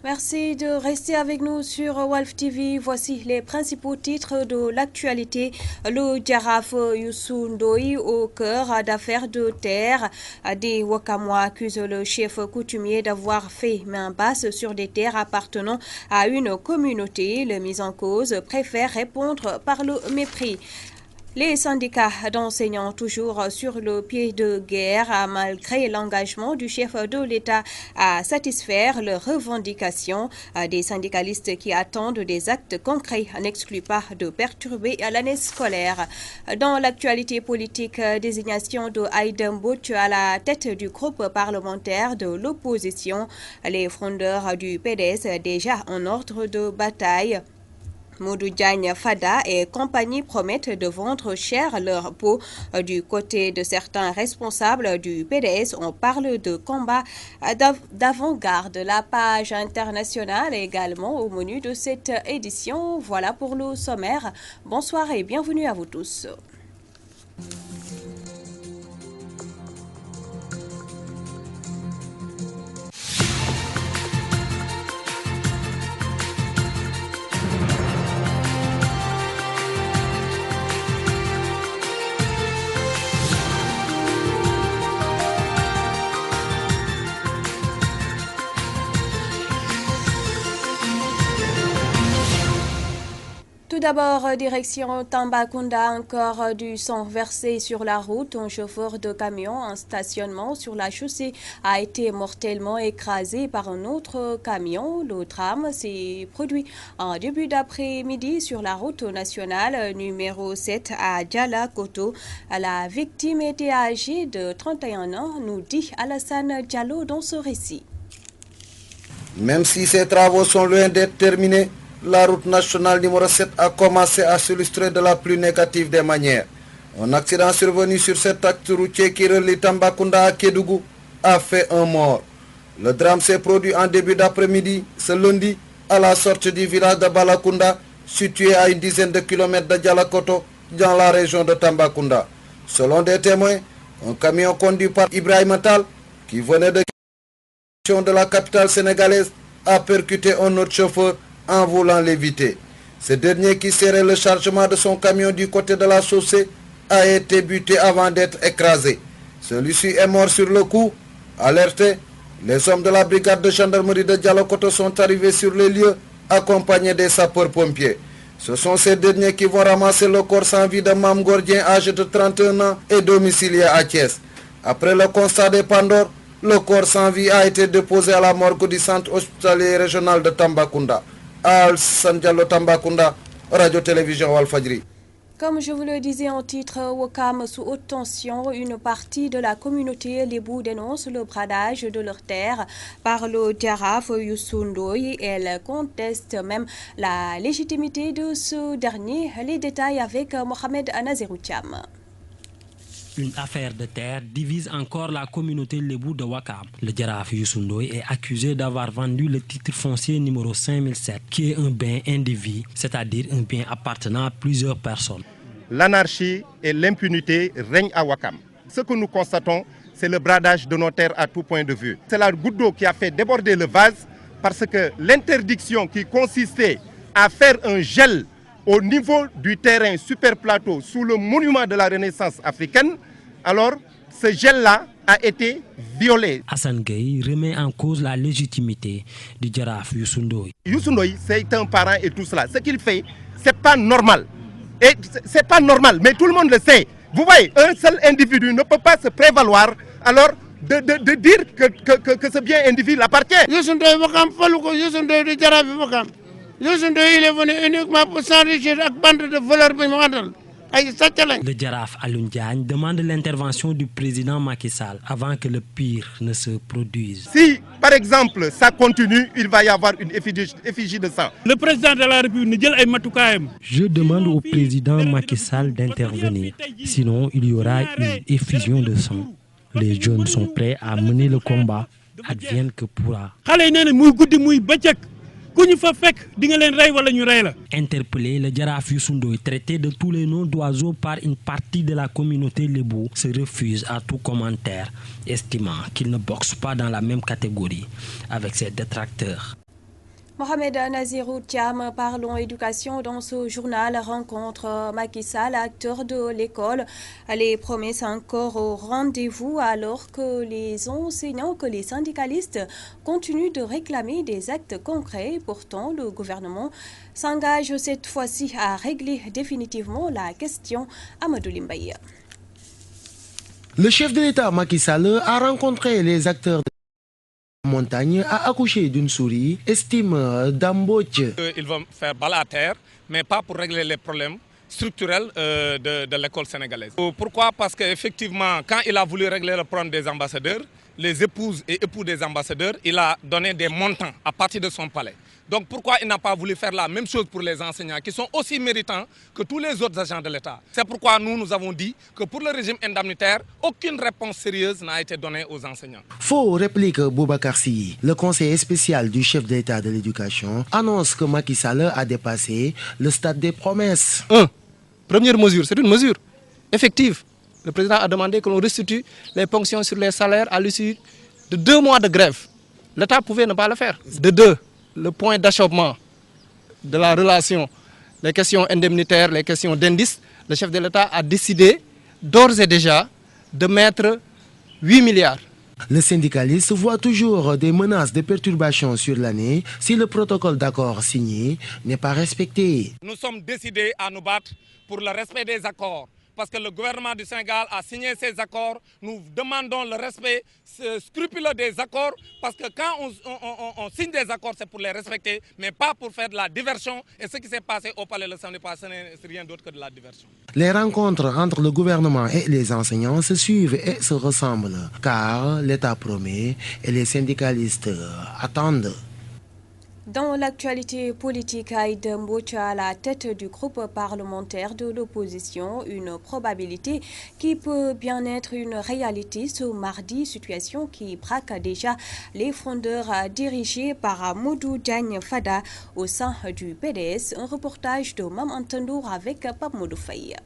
Merci de rester avec nous sur Walf TV. Voici les principaux titres de l'actualité. Le Jaraaf Youssou Ndoye au cœur d'affaires de terre. Des Wakamois accusent le chef coutumier d'avoir fait main basse sur des terres appartenant à une communauté. Le mis en cause préfère répondre par le mépris. Les syndicats d'enseignants toujours sur le pied de guerre malgré l'engagement du chef de l'État à satisfaire leurs revendications. Des syndicalistes qui attendent des actes concrets n'excluent pas de perturber l'année scolaire. Dans l'actualité politique, désignation de Aïda Mbouch à la tête du groupe parlementaire de l'opposition. Les frondeurs du PDS déjà en ordre de bataille. Modou Diagne Fada et compagnie promettent de vendre cher leur peau. Du côté de certains responsables du PDS, on parle de combat d'avant-garde. La page internationale également au menu de cette édition. Voilà pour le sommaire. Bonsoir et bienvenue à vous tous. Tout d'abord, direction Tambacounda, encore du sang versé sur la route. Un chauffeur de camion en stationnement sur la chaussée a été mortellement écrasé par un autre camion. Le drame s'est produit en début d'après-midi sur la route nationale numéro 7 à Djala-Koto. La victime était âgée de 31 ans, nous dit Alassane Diallo dans ce récit. Même si ces travaux sont loin d'être terminés, la route nationale numéro 7 a commencé à s'illustrer de la plus négative des manières. Un accident survenu sur cet acte routier qui relie Tambacounda à Kédougou a fait un mort. Le drame s'est produit en début d'après-midi, ce lundi, à la sortie du village de Balakunda, situé à une dizaine de kilomètres de Djalakoto, dans la région de Tambacounda. Selon des témoins, un camion conduit par Ibrahim Tal, qui venait de la capitale sénégalaise, a percuté un autre chauffeur en voulant l'éviter. Ce dernier qui serrait le chargement de son camion du côté de la chaussée a été buté avant d'être écrasé. Celui-ci est mort sur le coup. Alertés, les hommes de la brigade de gendarmerie de Djalakoto sont arrivés sur les lieux accompagnés des sapeurs-pompiers. Ce sont ces derniers qui vont ramasser le corps sans vie de Mam Gordien, âgé de 31 ans et domicilié à Thiès. Après le constat des Pandores, le corps sans vie a été déposé à la morgue du centre hospitalier régional de Tambacounda. Alassane Diallo, Tambacounda, Radio-Télévision Walfadjri. Comme je vous le disais en titre, Ouakam sous haute tension, une partie de la communauté Lébou dénonce le bradage de leurs terres par le Jaraaf Youssou Ndoye. Elle conteste même la légitimité de ce dernier. Les détails avec Mohamed Naziroutiam. Une affaire de terre divise encore la communauté Lébou de Ouakam. Le Jaraaf Youssou Ndoye est accusé d'avoir vendu le titre foncier numéro 5007, qui est un bien indivis, c'est-à-dire un bien appartenant à plusieurs personnes. L'anarchie et l'impunité règnent à Ouakam. Ce que nous constatons, c'est le bradage de nos terres à tout point de vue. C'est la goutte d'eau qui a fait déborder le vase, parce que l'interdiction qui consistait à faire un gel au niveau du terrain super plateau sous le monument de la Renaissance africaine, alors ce gel-là a été violé. Hassan Gueye remet en cause la légitimité du Jaraaf Youssou Ndoye. Youssou Ndoye, c'est un parent et tout cela. Ce qu'il fait, c'est pas normal. Et c'est pas normal, mais tout le monde le sait. Vous voyez, un seul individu ne peut pas se prévaloir alors de dire que ce bien individu l'appartient. Youssou Ndoye Ouakam falu ko, Youssou Ndoye du Jaraaf Ouakam. Youssou Ndoye il est venu uniquement pour s'enrichir avec bande de voleurs. Le Jaraaf Alioune Diagne demande l'intervention du président Macky Sall avant que le pire ne se produise. Si, par exemple, ça continue, il va y avoir une effigie de sang. Le président de la République ne ay matukaayam. Je demande au président Macky Sall d'intervenir, sinon il y aura une effusion de sang. Les jeunes sont prêts à mener le combat, advienne que pourra. Interpellé, le Jaraaf Youssou Ndoye, traité de tous les noms d'oiseaux par une partie de la communauté Lébou, se refuse à tout commentaire, estimant qu'il ne boxe pas dans la même catégorie avec ses détracteurs. Mohamed Nazirou Thiam, parlons éducation dans ce journal, rencontre Macky Sall, acteur de l'école. Les promesses encore au rendez-vous alors que les enseignants, que les syndicalistes continuent de réclamer des actes concrets. Pourtant, le gouvernement s'engage cette fois-ci à régler définitivement la question. Amadou Limbaye. Le chef de l'État, Macky Sall, a rencontré les acteurs de la montagne, a accouché d'une souris, estime Dambodj. Il va faire balle à terre, mais pas pour régler les problèmes structurels de l'école sénégalaise. Pourquoi? Parce qu'effectivement, quand il a voulu régler le problème des ambassadeurs, les épouses et époux des ambassadeurs, il a donné des montants à partir de son palais. Donc pourquoi il n'a pas voulu faire la même chose pour les enseignants qui sont aussi méritants que tous les autres agents de l'État? C'est pourquoi nous avons dit que pour le régime indemnitaire, aucune réponse sérieuse n'a été donnée aux enseignants. Faux, réplique Boubacar Sy. Le conseiller spécial du chef de l'État de l'Éducation annonce que Macky Sall a dépassé le stade des promesses. Première mesure, c'est une mesure effective. Le président a demandé que l'on restitue les ponctions sur les salaires à l'issue de 2 mois de grève. L'État pouvait ne pas le faire. De 2, le point d'achoppement de la relation, les questions indemnitaires, les questions d'indice, le chef de l'État a décidé d'ores et déjà de mettre 8 milliards. Le syndicaliste voit toujours des menaces de perturbation sur l'année si le protocole d'accord signé n'est pas respecté. Nous sommes décidés à nous battre pour le respect des accords. Parce que le gouvernement du Sénégal a signé ces accords. Nous demandons le respect scrupuleux des accords. Parce que quand on signe des accords, c'est pour les respecter, mais pas pour faire de la diversion. Et ce qui s'est passé au palais le samedi passé, ce n'est rien d'autre que de la diversion. Les rencontres entre le gouvernement et les enseignants se suivent et se ressemblent. Car l'État promet et les syndicalistes attendent. Dans l'actualité politique, Aïda Mbodj à la tête du groupe parlementaire de l'opposition, une probabilité qui peut bien être une réalité ce mardi, situation qui braque déjà les frondeurs dirigés par Modou Diagne Fada au sein du PDS. Un reportage de Mam Antandour avec Pape Modou Faye.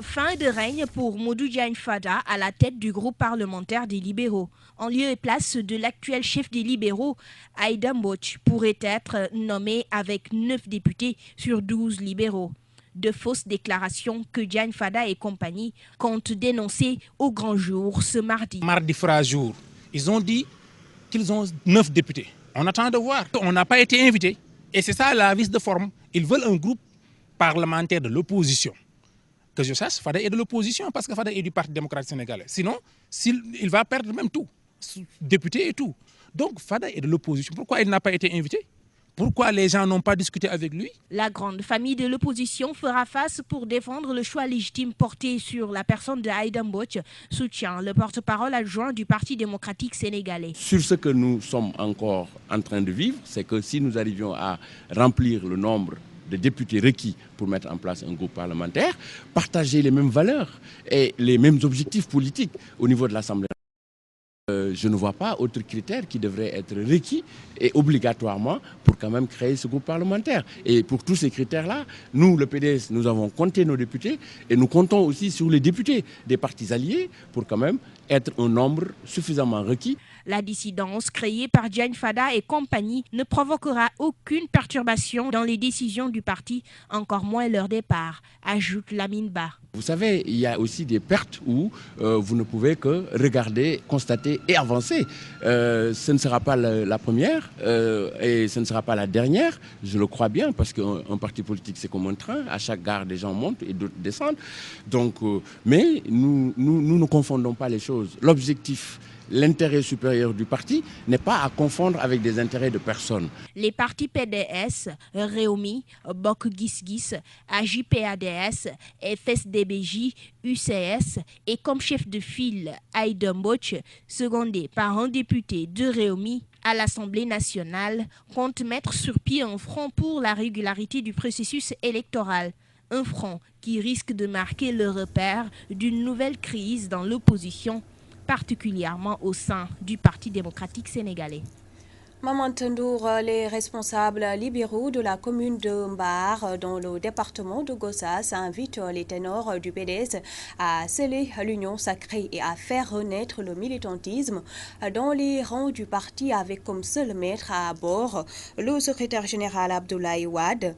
Fin de règne pour Modou Diagne Fada à la tête du groupe parlementaire des libéraux. En lieu et place de l'actuel chef des libéraux, Aïda Mbodj pourrait être nommé avec 9 députés sur 12 libéraux. De fausses déclarations que Diagne Fada et compagnie comptent dénoncer au grand jour ce mardi. Mardi fera jour. Ils ont dit qu'ils ont 9 députés. On attend de voir. On n'a pas été invités. Et c'est ça la vice de forme. Ils veulent un groupe parlementaire de l'opposition. Que je sache, Fada est de l'opposition parce que Fada est du Parti démocratique sénégalais. Sinon, il va perdre même tout, député et tout. Donc Fada est de l'opposition. Pourquoi il n'a pas été invité? Pourquoi les gens n'ont pas discuté avec lui? La grande famille de l'opposition fera face pour défendre le choix légitime porté sur la personne de Aïda Mbodj, soutient le porte-parole adjoint du Parti démocratique sénégalais. Sur ce que nous sommes encore en train de vivre, c'est que si nous arrivions à remplir le nombre de députés requis pour mettre en place un groupe parlementaire, partager les mêmes valeurs et les mêmes objectifs politiques au niveau de l'Assemblée. Je ne vois pas autre critère qui devrait être requis et obligatoirement pour quand même créer ce groupe parlementaire. Et pour tous ces critères-là, nous, le PDS, nous avons compté nos députés et nous comptons aussi sur les députés des partis alliés pour quand même être un nombre suffisamment requis. La dissidence créée par Diagne Fada et compagnie ne provoquera aucune perturbation dans les décisions du parti, encore moins leur départ, ajoute Lamine Ba. Vous savez, il y a aussi des pertes où vous ne pouvez que regarder, constater et avancer. Ce ne sera pas la première et ce ne sera pas la dernière, je le crois bien, parce qu'un parti politique c'est comme un train, à chaque gare des gens montent et d'autres descendent. Donc, mais nous ne confondons pas les choses. L'objectif, l'intérêt supérieur du parti n'est pas à confondre avec des intérêts de personnes. Les partis PDS, Réumi, Bok Gis Gis, AJPADS, FSDBJ, UCS et comme chef de file Aïda Mbodj, secondé par un député de Réumi à l'Assemblée nationale, compte mettre sur pied un front pour la régularité du processus électoral. Un front qui risque de marquer le repère d'une nouvelle crise dans l'opposition, particulièrement au sein du Parti démocratique sénégalais. Maman Tendour, les responsables libéraux de la commune de Mbar, dans le département de Gossas, invitent les ténors du PDS à sceller l'union sacrée et à faire renaître le militantisme dans les rangs du parti avec comme seul maître à bord le secrétaire général Abdoulaye Wade.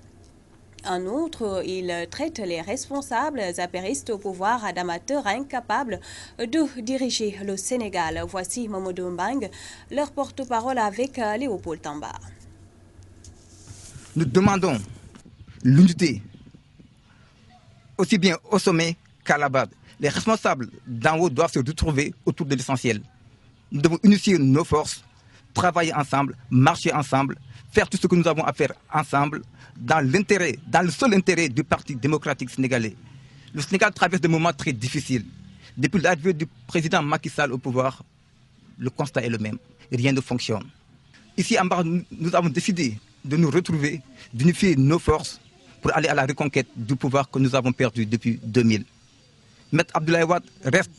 En outre, il traite les responsables apéristes au pouvoir d'amateurs incapables de diriger le Sénégal. Voici Mamadou Mbang, leur porte-parole avec Léopold Tamba. Nous demandons l'unité, aussi bien au sommet qu'à la base. Les responsables d'en haut doivent se retrouver autour de l'essentiel. Nous devons unifier nos forces, travailler ensemble, marcher ensemble, faire tout ce que nous avons à faire ensemble, dans le seul intérêt du Parti démocratique sénégalais. Le Sénégal traverse des moments très difficiles. Depuis l'arrivée du président Macky Sall au pouvoir, le constat est le même. Rien ne fonctionne. Ici, en bas, nous avons décidé de nous retrouver, d'unifier nos forces pour aller à la reconquête du pouvoir que nous avons perdu depuis 2000. Maître Abdoulaye Wade reste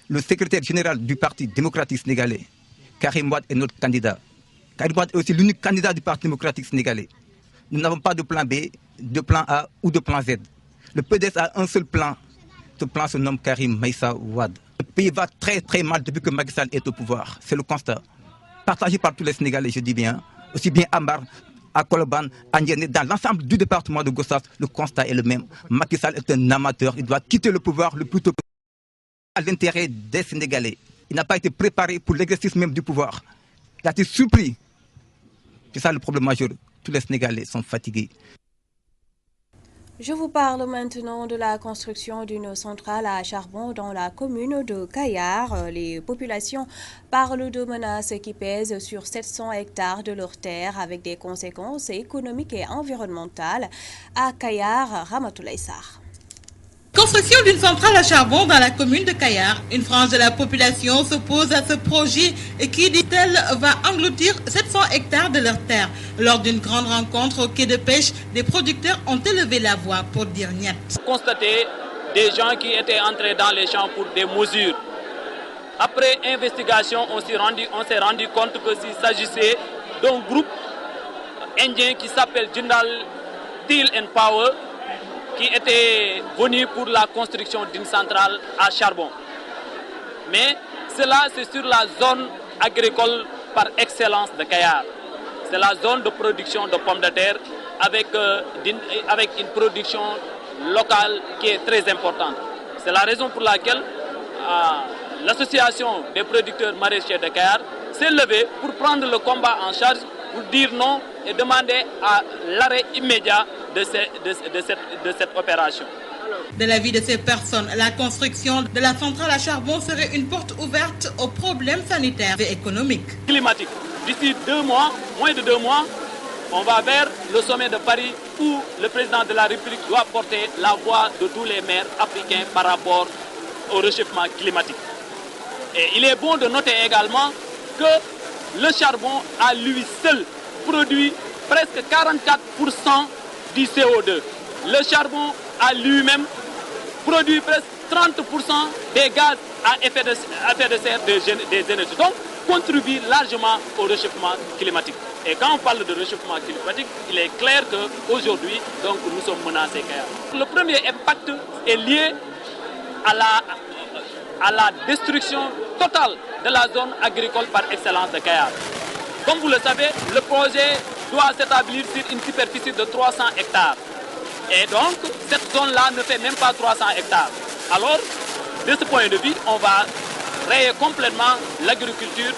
le secrétaire général du Parti démocratique sénégalais. Karim Wade est notre candidat. Karim Wade est aussi l'unique candidat du Parti démocratique sénégalais. Nous n'avons pas de plan B, de plan A ou de plan Z. Le PDS a un seul plan. Ce plan se nomme Karim Meïssa Wade. Le pays va très très mal depuis que Macky Sall est au pouvoir. C'est le constat. Partagé par tous les Sénégalais, je dis bien. Aussi bien à Mbar, à Colobane, à Ndiéné, dans l'ensemble du département de Gossas, le constat est le même. Macky Sall est un amateur. Il doit quitter le pouvoir le plus tôt possible à l'intérêt des Sénégalais. Il n'a pas été préparé pour l'exercice même du pouvoir. Il a été surpris. C'est ça le problème majeur. Tous les Sénégalais sont fatigués. Je vous parle maintenant de la construction d'une centrale à charbon dans la commune de Kayar. Les populations parlent de menaces qui pèsent sur 700 hectares de leurs terres avec des conséquences économiques et environnementales. À Kayar, Ramatoulaye Sarr. Construction d'une centrale à charbon dans la commune de Kayar. Une frange de la population s'oppose à ce projet et qui, dit-elle, va engloutir 700 hectares de leurs terres. Lors d'une grande rencontre au quai de pêche, des producteurs ont élevé la voix pour dire niet. Constater des gens qui étaient entrés dans les champs pour des mesures. Après investigation, on s'est rendu compte que s'il s'agissait d'un groupe indien qui s'appelle Jindal Steel and Power, qui était venu pour la construction d'une centrale à charbon. Mais cela, c'est sur la zone agricole par excellence de Kayar. C'est la zone de production de pommes de terre avec une production locale qui est très importante. C'est la raison pour laquelle l'association des producteurs maraîchers de Kayar s'est levée pour prendre le combat en charge, pour dire non et demander à l'arrêt immédiat de cette opération. De l'avis de ces personnes, la construction de la centrale à charbon serait une porte ouverte aux problèmes sanitaires et économiques. Climatique. D'ici 2 mois, moins de 2 mois, on va vers le sommet de Paris où le président de la République doit porter la voix de tous les maires africains par rapport au réchauffement climatique. Et il est bon de noter également que le charbon à lui seul produit presque 44% du CO2. Le charbon à lui-même produit presque 30% des gaz à effet de serre des énergies. Donc, contribue largement au réchauffement climatique. Et quand on parle de réchauffement climatique, il est clair qu'aujourd'hui, nous sommes menacés. Le premier impact est lié à la destruction totale de la zone agricole par excellence de Kayar. Comme vous le savez, le projet doit s'établir sur une superficie de 300 hectares. Et donc, cette zone-là ne fait même pas 300 hectares. Alors, de ce point de vue, on va rayer complètement l'agriculture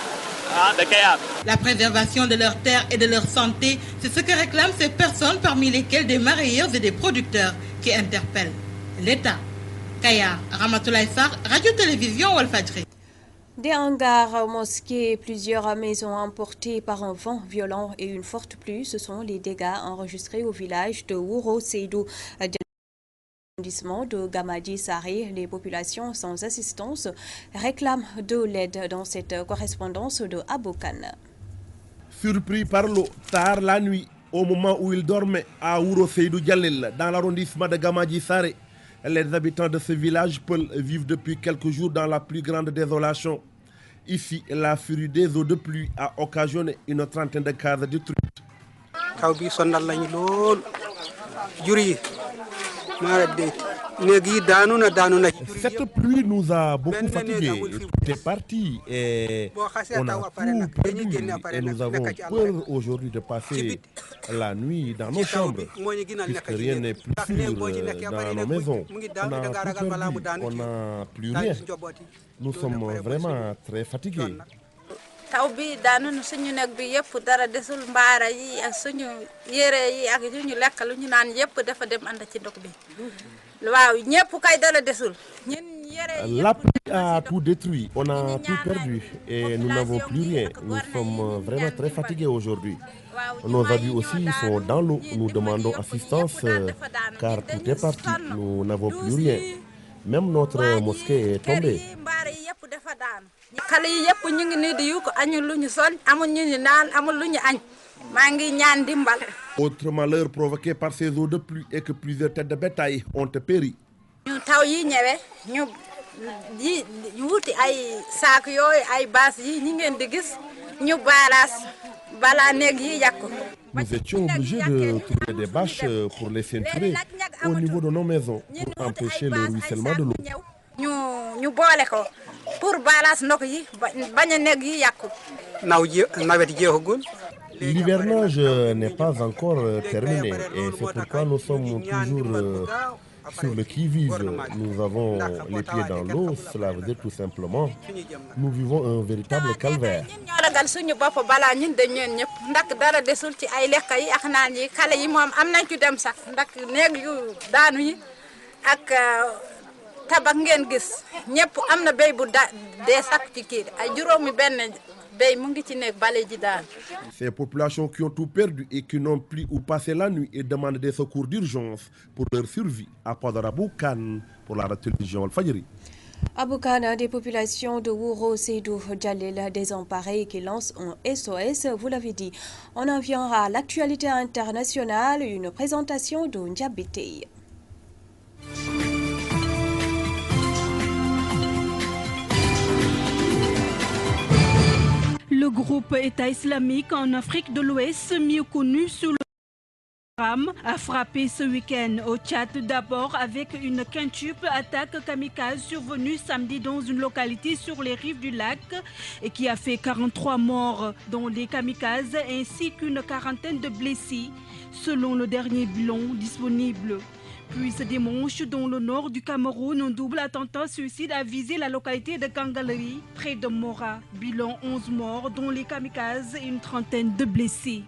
de Kayar. La préservation de leurs terres et de leur santé, c'est ce que réclament ces personnes, parmi lesquelles des marailleurs et des producteurs qui interpellent l'État. Kayar, Ramatoulaye Sarr, Radio-Télévision Walfadjri. Des hangars, mosquées et plusieurs maisons emportées par un vent violent et une forte pluie, ce sont les dégâts enregistrés au village de Ouro Seydou. L'arrondissement de Gamadi Saré, les populations sans assistance réclament de l'aide dans cette correspondance de Aboukan. Surpris par l'eau, tard la nuit, au moment où ils dormaient à Ouro Seydou Djalil, dans l'arrondissement de Gamadi Saré, les habitants de ce village Peul vivent depuis quelques jours dans la plus grande désolation. Ici, la furie des eaux de pluie a occasionné une trentaine de cases détruites. Cette pluie nous a beaucoup fatigués. Tout est parti et on a tout perdu. Et nous avons peur aujourd'hui de passer la nuit dans nos chambres, puisque rien n'est plus sûr dans nos maisons. On a tout perdu, on n'a plus rien. Nous sommes vraiment très fatigués. La pluie a tout détruit, on a tout perdu et nous n'avons plus rien. Nous sommes vraiment très fatigués aujourd'hui. Nos habits aussi sont dans l'eau. Nous demandons assistance car tout est parti. Nous n'avons plus rien. Même notre mosquée est tombée. Autre malheur provoqué par ces eaux de pluie est que plusieurs têtes de bétail ont péri. Nous étions obligés de trouver des bâches pour les ceinturer au niveau de nos maisons pour empêcher le ruissellement de l'eau. L'hivernage n'est pas encore terminé et c'est pourquoi nous sommes toujours sur le qui-vive. Nous avons les pieds dans l'eau, cela veut dire tout simplement nous vivons un véritable calvaire. Ces populations qui ont tout perdu et qui n'ont plus où passer la nuit et demandent des secours d'urgence pour leur survie. À Padarabou Khan pour la télévision Al-Fajri. À Boukana, des populations de Wouro Seydou Djalil désemparées qui lancent un SOS, vous l'avez dit. On en vient à l'actualité internationale, une présentation de Ndiabité. Le groupe État islamique en Afrique de l'Ouest, mieux connu sous le programme, a frappé ce week-end au Tchad, d'abord avec une quintuple attaque kamikaze survenue samedi dans une localité sur les rives du lac et qui a fait 43 morts, dont des kamikazes ainsi qu'une quarantaine de blessés, selon le dernier bilan disponible. Puis ce dimanche, dans le nord du Cameroun, un double attentat suicide a visé la localité de Kangaleri, près de Mora. Bilan 11 morts, dont les kamikazes et une trentaine de blessés.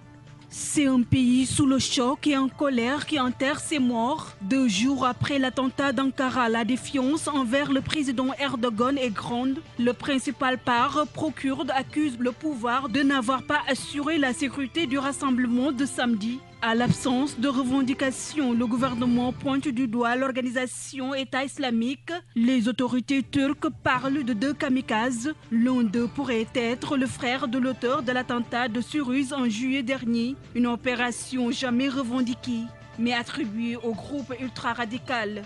C'est un pays sous le choc et en colère qui enterre ses morts. 2 jours après l'attentat d'Ankara, la défiance envers le président Erdogan est grande. Le principal parti pro-kurde accuse le pouvoir de n'avoir pas assuré la sécurité du rassemblement de samedi. À l'absence de revendications, le gouvernement pointe du doigt l'organisation État islamique. Les autorités turques parlent de 2 kamikazes. L'un d'eux pourrait être le frère de l'auteur de l'attentat de Suruz en juillet dernier. Une opération jamais revendiquée, mais attribuée au groupe ultra-radical.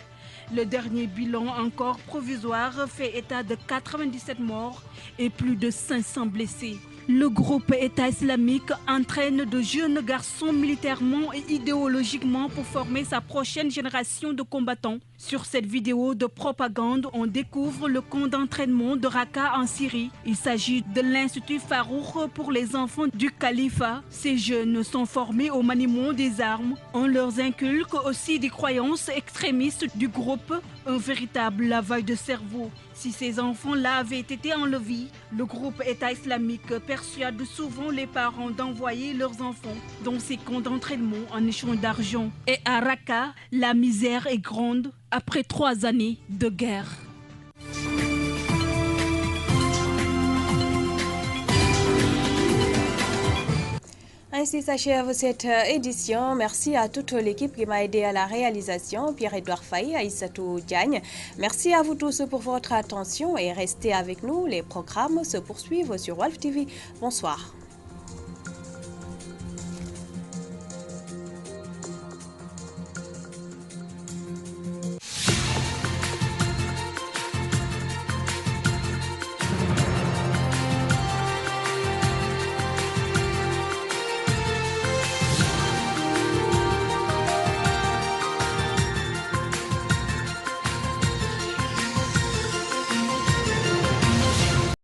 Le dernier bilan encore provisoire fait état de 97 morts et plus de 500 blessés. Le groupe État islamique entraîne de jeunes garçons militairement et idéologiquement pour former sa prochaine génération de combattants. Sur cette vidéo de propagande, on découvre le camp d'entraînement de Raqqa en Syrie. Il s'agit de l'Institut Farouk pour les enfants du califat. Ces jeunes sont formés au maniement des armes. On leur inculque aussi des croyances extrémistes du groupe, un véritable lavage de cerveau. Si ces enfants-là avaient été enlevés, le groupe État islamique persuade souvent les parents d'envoyer leurs enfants dans ces camps d'entraînement en échange d'argent. Et à Raqqa, la misère est grande après 3 années de guerre. Ainsi s'achève cette édition. Merci à toute l'équipe qui m'a aidé à la réalisation. Pierre-Edouard Faye, Aïssatou Diagne. Merci à vous tous pour votre attention et restez avec nous. Les programmes se poursuivent sur Walf TV. Bonsoir.